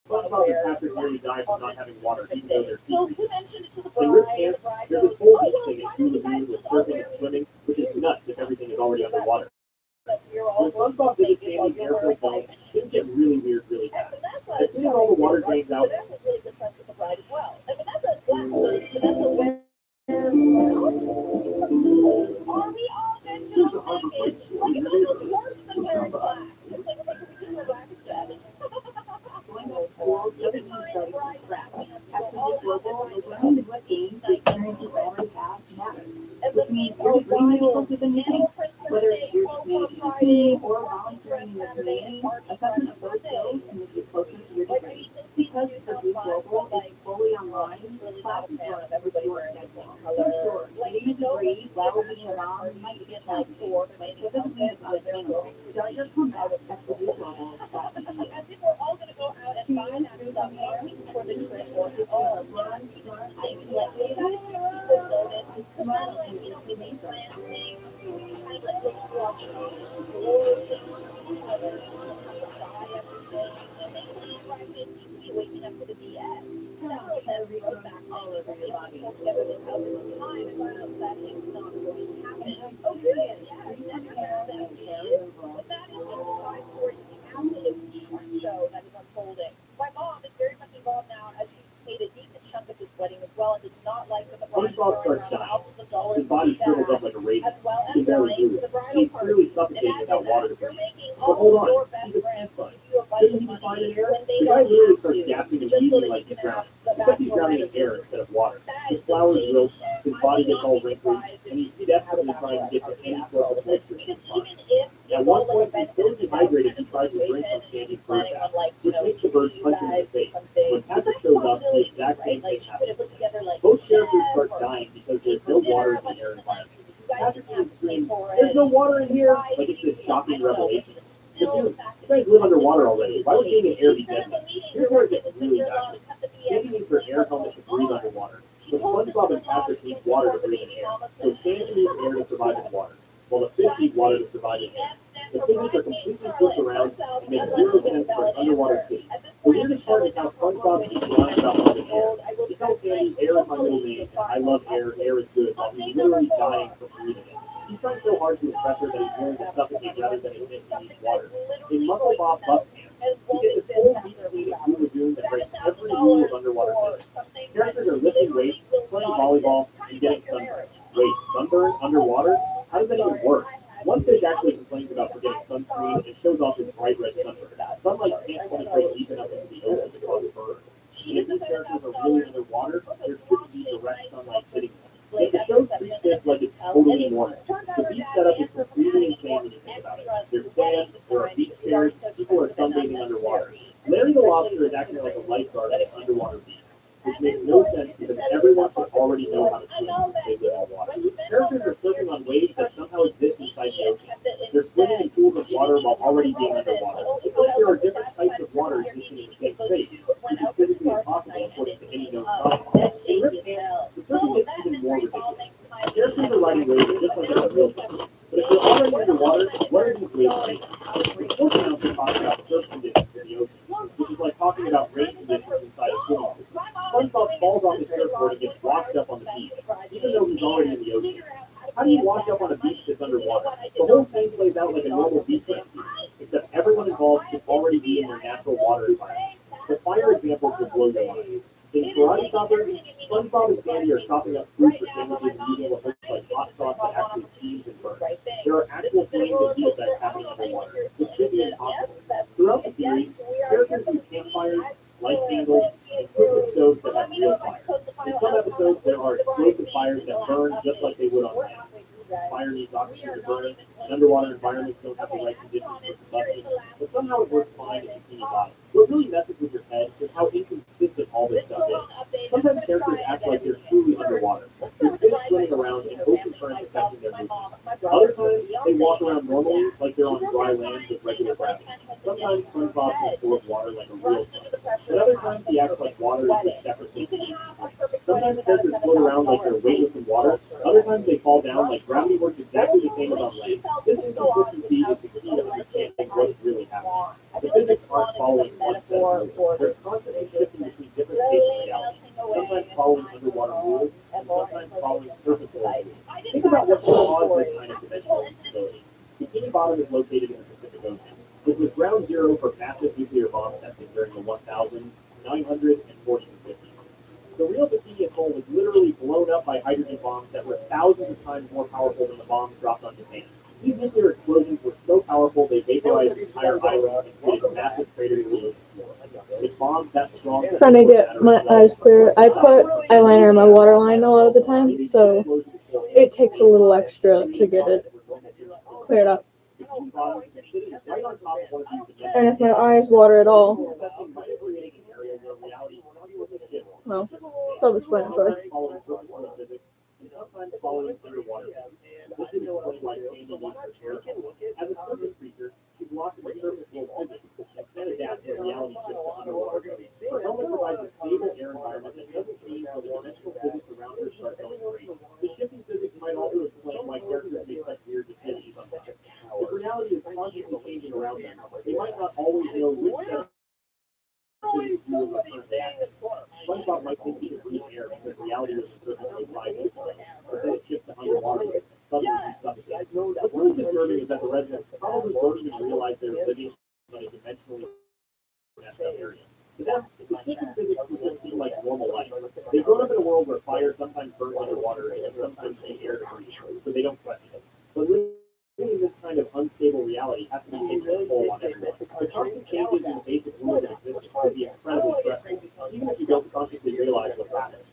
SpongeBob and Patrick nearly died from not having water, even though they're sea creatures. In Rick Camp, there's this whole beach thing at Hula Hoop with surfing and swimming, which is nuts if everything is already underwater. When SpongeBob visits Sandy's airport home, things get really weird really fast. As soon as all the water drains out, here's a Harbor Freight story. Whether it's your community or volunteering in the community, assessment of those skills can make you closer to your degree. Because Purdue Global is fully online, classes run every your schedule. So sure, getting a degree while being around might be challenging, but it doesn't mean it's unattainable. Start your comeback at purdueglobal.edu. SpongeBob starts dying. His body shrivels up like a raisin. barely move. He's clearly suffocating without water to breathe. But hold on, he's a sea sponge. Shouldn't he be fine in air? The guy literally starts gasping and wheezing like he's drowning. Except he's drowning in air instead of water. His flowers wilt, his body gets all wrinkled, and he's desperately trying to get to any sort of moisture he can find. At one point, he's so dehydrated he tries to drink from Sandy's bird bath, which makes the bird punch him in the face. When Patrick shows up, the exact same thing happens. Both characters start dying because there's no water in the air environment. Patrick even screams, "There's no water in here!" like it's this shocking revelation. But dude, you guys live underwater already. Why would being in air be deadly? Here's where it gets really bad. Sandy needs her air helmet to breathe underwater. But SpongeBob and Patrick need water to breathe in air. So Sandy needs air to survive in water, while the fish need water to survive in air. The physics are completely flipped around and make zero sense for an underwater city. The weirdest part is how SpongeBob keeps lying about loving air. He tells Sandy, "Air is my middle name, and I love air, air is good," while he's literally dying from breathing it. He's trying so hard to impress her that he's willing to suffocate rather than admit he needs water. In Muscle Bob Buck's hands, we get this whole beach scene of Blue Lagoon that breaks every rule of underwater physics. Characters are lifting weights, playing volleyball, and getting sunburned. Wait, sunburn underwater? How does that even work? One fish actually complains about forgetting sunscreen and shows off his bright red sunburn. Sunlight can't penetrate deep enough into the ocean to cause burn. And if these characters are really underwater, there shouldn't be direct sunlight hitting them. Yet the show treats this like it's totally normal. The beach setup is completely insane when you think about it. There's sand, there are beach chairs, people are sunbathing underwater. Larry the Lobster is acting like a lifeguard at an underwater beach, which makes no sense because everyone should already know how to swim if they live in water. Characters are surfing on waves that somehow exist inside the ocean. They're swimming in pools of water while already being underwater. It's like there are different types of water existing in the same space, which is physically impossible according to any known science. In Rip Camp, the surfing gets even more ridiculous. Characters are riding waves just like they're real things. But if you're already underwater, what are these waves made of? Sports announcers talk about surf conditions in the ocean, which is like talking about rain conditions inside a swimming pool. SpongeBob falls off his surfboard and gets washed up on the beach, even though he's already in the ocean. How do you wash up on a beach that's underwater? The whole thing plays out like a normal beach rescue, except everyone involved should already be in their natural water environment. The fire examples will blow your mind. In Karate Chopper, SpongeBob and Sandy are chopping up fruit for sandwiches and using what looks like hot sauce that actually steams and burns. There are actual flames and heat effects happening underwater, which should be impossible. Throughout the series, characters use campfires, light candles, and cook with stoves that have real fire. In some episodes, there are explosive fires that burn just like they would on land. Fire needs oxygen to burn, and underwater environments don't have the right conditions for combustion, but somehow it works fine in Bikini Bottom. What really messes with your head is how inconsistent all this stuff is. Sometimes characters act like they're truly underwater. They're fish swimming around and ocean currents affecting their movement. Other times, they walk around normally like they're on dry land with regular gravity. Sometimes SpongeBob can full of water like a real sponge, but other times he acts like water is a separate thing. Sometimes characters float around like they're weightless in water, other times they fall down like gravity works exactly the same as on land. This inconsistency is the key to understanding what's really happening. The physics aren't following one set of rules. They're constantly shifting between different states of reality, sometimes following underwater rules, and sometimes following surface rules. Think about what can cause this kind of dimensional instability. Bikini Bottom is located in the Pacific Ocean. This was ground zero for massive nuclear bomb testing during the 1940s and 50s. The real Bikini Atoll was literally blown up by hydrogen bombs that were thousands of times more powerful than the bombs dropped on Japan. These nuclear explosions were so powerful they vaporized the entire island and created massive craters in the ocean floor. With bombs that strong, Trying to get my eyes clear. I put eyeliner in my waterline a lot of the time, so it takes a little extra to get it cleared up. And if my eyes water at all, well, self-explanatory. As a surface creature, she's locked in the surface world physics and can adapt to reality shifts underwater. Her helmet provides a stable air environment that doesn't change while the dimensional physics around her start going crazy. The shifting physics might also explain why characters make such weird decisions sometimes. If reality is constantly changing around them, they might not always know which set of SpongeBob might think he can breathe air because reality is certainly 5 feet away, but then it shifts to underwater. Suddenly he suffocates. What's really disturbing is that the residents probably don't even realize they're living in a dimensionally messed up area. To them, the shifting physics would just seem like normal life. They've grown up in a world where fire sometimes burns underwater and sometimes they air to breathe, so they don't question it. But But living in this kind of unstable reality has to be taken a toll on everyone. The constant changes in the basic rules of existence could be incredibly stressful, even if you don't consciously realize what's happening.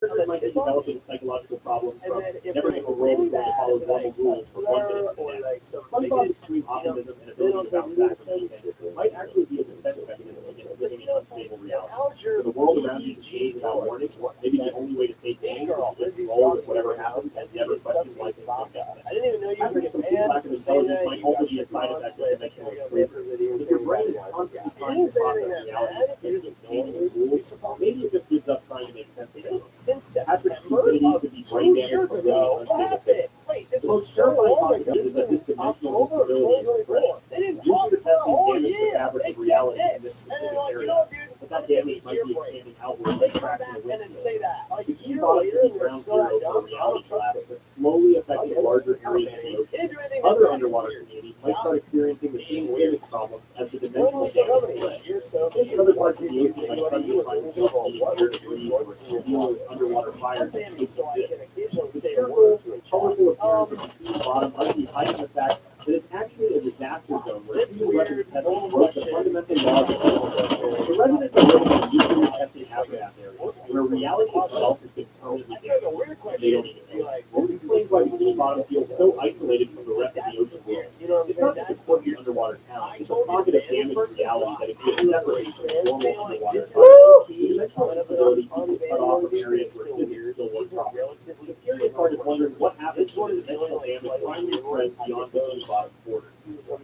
Characters might be developing psychological problems from never think a world is going to follow normal rules for 1 minute to the next. SpongeBob's extreme optimism and ability to bounce back from anything might actually be a defense mechanism against living in unstable reality. For the world around you to change without warning, maybe the only way to stay sane is to just roll with whatever happens and never question life in some depth. I didn't even know you Having were a complete lack of intelligence might also be a side effect of conventional slavery. If your brain is constantly trying to process reality and using changing rules, maybe it just gives up trying to make sense of it. Since Patrick's September stupidity of could be 2 brain damage years from ago, living what unstable happened? things. Wait, The this most is so terrifying long concept ago. is that this dimensional October of instability is 2024. They didn't talk Nuclear about testing all damaged the year. fabric They of said reality in this this, and specific then like, you area. know, dude, But that I'm gonna damage take a might year be break. expanding outward They like come cracks back in a and then windshield. say that. Like The a key year bottom later, to and the they're ground still zero not for done. I reality don't trust collapse it. slowly affecting Okay, larger now areas of the they ocean. didn't do anything Other like underwater that. communities might start experiencing the same physics problems as the When dimensional was the damage company? spread. You're so Other cute. parts of What the did ocean you might do? suddenly You find were themselves miserable. meeting What near did you degrees work or to dealing with underwater fires that Unban me escape so I exist. can occasionally The say a careful, word to a child. colorful appearance of the sea bottom might be hiding the fact that it's actually a disaster zone where This human weapons weird testing broke the bullshit. fundamental laws of physics. The residents are living in a nuclear testing aftermath area, where reality itself has been permanently I feel like a damaged. weird They question don't would even be know. like, This explains why Bikini Bottom feels so isolated from the rest of the that's the ocean weird. world. You know what I'm It's saying? not just a That's the quirky weird underwater stuff. town, I it's a told you, pocket of man, this damaged person's reality not. that I exists was separate like, from the man, normal being like, underwater this is environment. low-key, The dimensional kind of an instability keeps us cut off from unbelievable areas it's where still physics weird. still work These are properly. relatively The curious part is wondering what happens This when one the is feeling dimensional like damage slightly finally weird. spreads I beyond get Bikini those. Bottom's borders.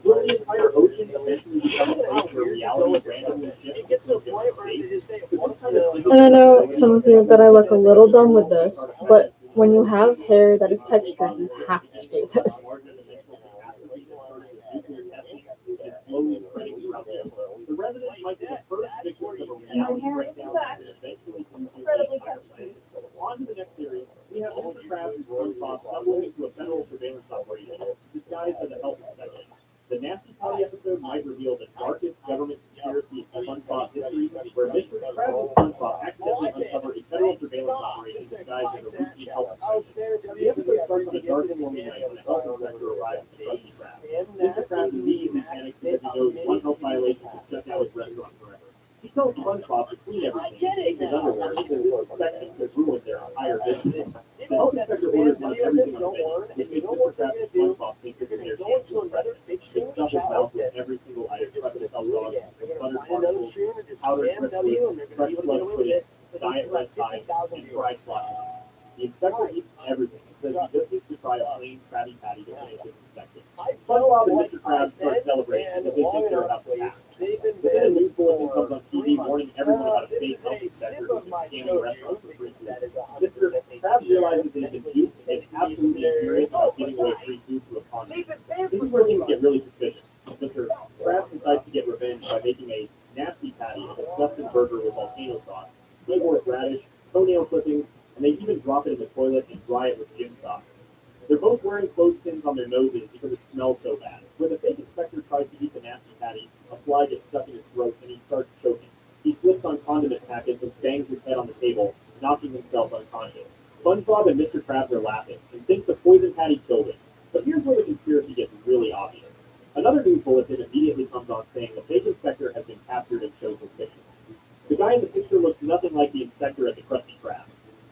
Will the entire ocean eventually become a Isn't it place how where weird you go reality with this randomly stuff? shifts It gets to a between point different where they states? just say, Could this what's kind the... of And I know some of you that I look a little dumb with this, but when you have hair that is textured, you have to do this. The residents might be the first victims of a And my reality hair is breakdown back. that eventually Incredibly textured. On to the next theory. We have Mr. Krabs and SpongeBob stumbling into a federal surveillance operation disguised as a health inspection. The Nasty Potty episode might reveal the darkest government conspiracy in SpongeBob history, where Mr. Krabs and SpongeBob accidentally uncover a federal surveillance operation disguised as a routine health inspection. The episode starts on a dark, stormy night when a health inspector arrives at the Krusty Krab. Mr. Krabs immediately panics because he knows one health violation could shut down his restaurant forever. He tells SpongeBob to clean everything, take his underwear, because this inspection could ruin their entire business. The health inspector orders one of everything on the menu, which makes Mr. Krabs and SpongeBob think this is their chance to impress him. They stuff his mouth with every single item, crusted hot dogs, buttered particles, powdered breadfruit, fresh slush pudding, diet red tide, and fried sausage. The inspector eats everything and says he just needs to try a plain Krabby Patty to finish his inspection. SpongeBob and Mr. Krabs start celebrating because they think they're about to pass. But then a news bulletin comes on TV warning everyone about a fake health inspector who's been scanning restaurants for free food. Mr. Krabs realizes that he's been duped and absolutely furious about giving away free food to a con man. This is where things get really suspicious. Mr. Krabs decides to get revenge by making a nasty patty, a disgusting burger with volcano sauce, seahorse radish, toenail clippings, and they even drop it in the toilet and dry it with gym socks. They're both wearing clothespins on their noses because it smells so bad. When the fake inspector tries to eat the nasty patty, a fly gets stuck in his throat and he starts choking. He slips on condiment packets and bangs his head on the table, knocking himself unconscious. SpongeBob and Mr. Krabs are laughing and think the poison patty killed him. But here's where the conspiracy gets really obvious. Another news bulletin immediately comes on saying the fake inspector has been captured and shows his picture. The guy in the picture looks nothing like the inspector at the Krusty Krab.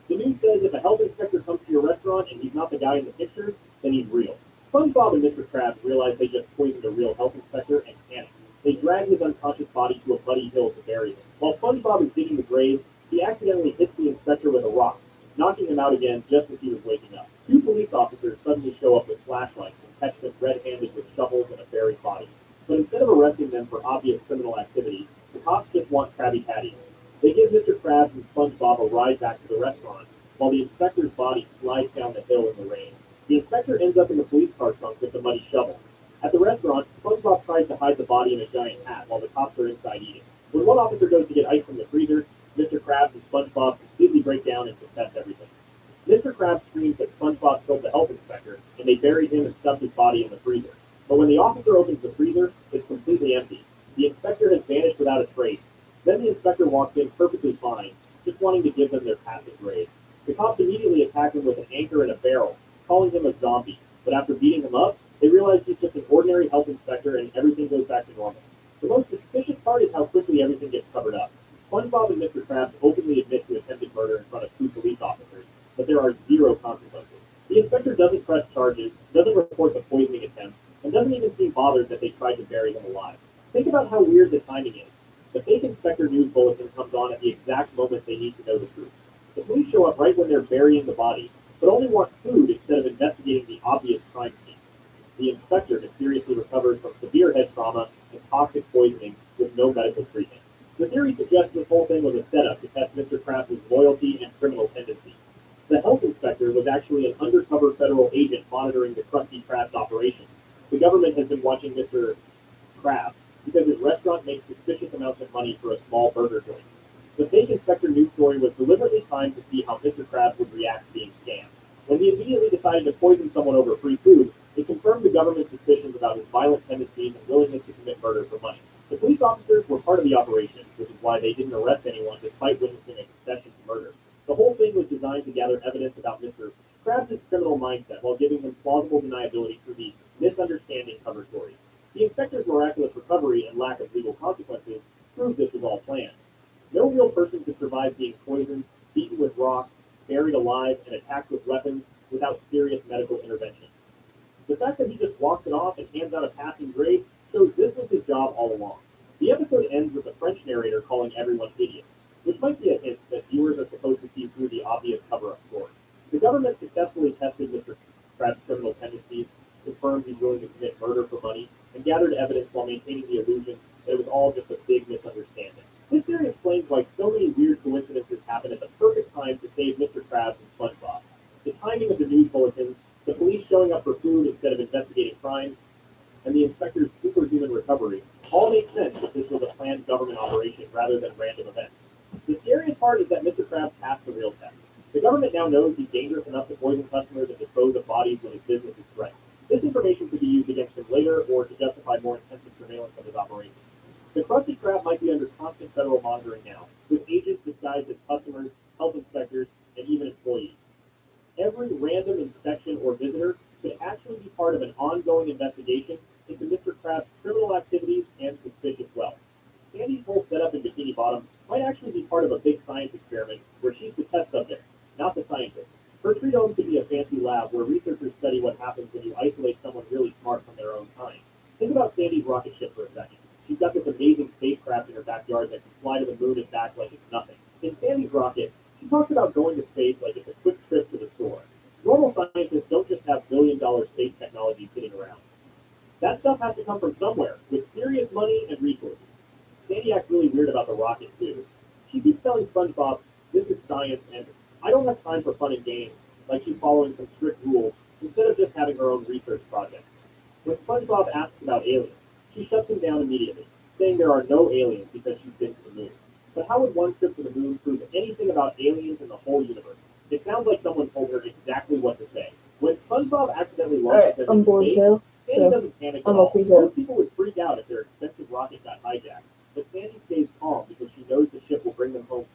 The news says if a health inspector comes to your restaurant and he's not the guy in the picture, then he's real. SpongeBob and Mr. Krabs realize they just poisoned a real health inspector and panic. They drag his unconscious body to a muddy hill to bury him. While SpongeBob is digging the grave, he accidentally hits the inspector with a rock, knocking him out again just as he was waking up. Two police officers suddenly show up with flashlights and catch them red-handed with shovels and a buried body. But instead of arresting them for obvious criminal activity, the cops just want Krabby Patties. They give Mr. Krabs and SpongeBob a ride back to the restaurant, while the inspector's body slides down the hill in the rain. The inspector ends up in the police car trunk with the muddy shovel. At the restaurant, SpongeBob tries to hide the body in a giant hat while the cops are inside eating. When one officer goes to get ice from the freezer, Mr. Krabs and SpongeBob completely break down and confess everything. Mr. Krabs screams that SpongeBob killed the health inspector, and they buried him and stuffed his body in the freezer. But when the officer opens the freezer, it's completely empty. The inspector has vanished without a trace. Then the inspector walks in perfectly fine, just wanting to give them their passing grade. The cops immediately attack him with an anchor and a barrel, calling him a zombie. But after beating him up, they realize he's just an ordinary health inspector and everything goes back to normal. The most suspicious part is how quickly everything gets covered up. SpongeBob and Mr. Krabs openly admit to attempted murder in front of 2 police officers, but there are 0 consequences. The inspector doesn't press charges, doesn't report the poisoning attempt, and doesn't even seem bothered that they tried to bury them alive. Think about how weird the timing is. The fake inspector news bulletin comes on at the exact moment they need to know the truth. The police show up right when they're burying the body, but only want food instead of investigating the obvious crime scene. The inspector mysteriously recovers from severe head trauma and toxic poisoning with no medical treatment. The theory suggests this whole thing was a setup to test Mr. Krabs' loyalty and criminal tendencies. The health inspector was actually an undercover federal agent monitoring the Krusty Krabs operations. The government has been watching Mr. Krabs because his restaurant makes suspicious amounts of money for a small burger joint. The fake inspector news story was deliberately timed to see how Mr. Krabs would react to being scammed. When he immediately decided to poison someone over free food, it confirmed the government's suspicions about his violent tendencies and willingness to commit murder for money. The police officers were part of the operation, which is why they didn't arrest anyone despite witnessing a confession to murder. The whole thing was designed to gather evidence about Mr. Krabs' criminal mindset while giving him plausible deniability through the misunderstanding cover story. The inspector's miraculous recovery and lack of legal consequences proved this was all planned. No real person could survive being poisoned, beaten with rocks, buried alive, and attacked with weapons without serious medical intervention. The fact that he just walks it off and hands out a passing grade shows this was his job all along. The episode ends with the French narrator calling everyone idiots, which might be a hint that viewers are supposed to see through the obvious cover-up story. The government successfully tested Mr. Krabs' criminal tendencies, confirmed he's willing to commit murder for money, and gathered evidence while maintaining the illusion that it was all just a big misunderstanding. This theory explains why so many weird coincidences happen at the perfect time to save Mr. Krabs and SpongeBob. The timing of the news bulletins, the police showing up for food instead of investigating crimes, and the inspector's superhuman recovery all make sense that this was a planned government operation rather than random events. The scariest part is that Mr. Krabs passed the real test. The government now knows he's dangerous enough to poison customers and dispose of bodies when his business is threatened. This information could be used against him later or to justify more intensive surveillance of his operation. The Krusty Krab might be under constant federal monitoring now, with agents disguised as customers, health inspectors, and even employees. Every random inspection or visitor could actually be part of an ongoing investigation into Mr. Krabs' criminal activities and suspicious wealth. Sandy's whole setup in Bikini Bottom might actually be part of a big science experiment where she's the test subject, not the scientist. Her treat home could be a fancy lab where researchers study what happens when you isolate someone really smart from their own kind. Think about Sandy's rocket ship for a second. She's got this amazing spacecraft in her backyard that can fly to the moon and back like it's nothing. In Sandy's rocket, she talks about going to space like it's a quick trip to the store. Normal scientists don't just have billion-dollar space technology sitting around. That stuff has to come from somewhere, with serious money and resources. Sandy acts really weird about the rocket, too. She keeps telling SpongeBob, this is science, and I don't have time for fun and games, like she's following some strict rules, instead of just having her own research project. When SpongeBob asks about aliens, she shuts him down immediately, saying there are no aliens because she's been to the moon. But how would one trip to the moon prove anything about aliens in the whole universe? It sounds like someone told her exactly what to say. When SpongeBob accidentally launches I'm bored space, too. Sandy doesn't panic at I'm all. a piece of- Most people would freak out if their expensive rocket got hijacked, but Sandy stays calm because she knows the ship will bring them home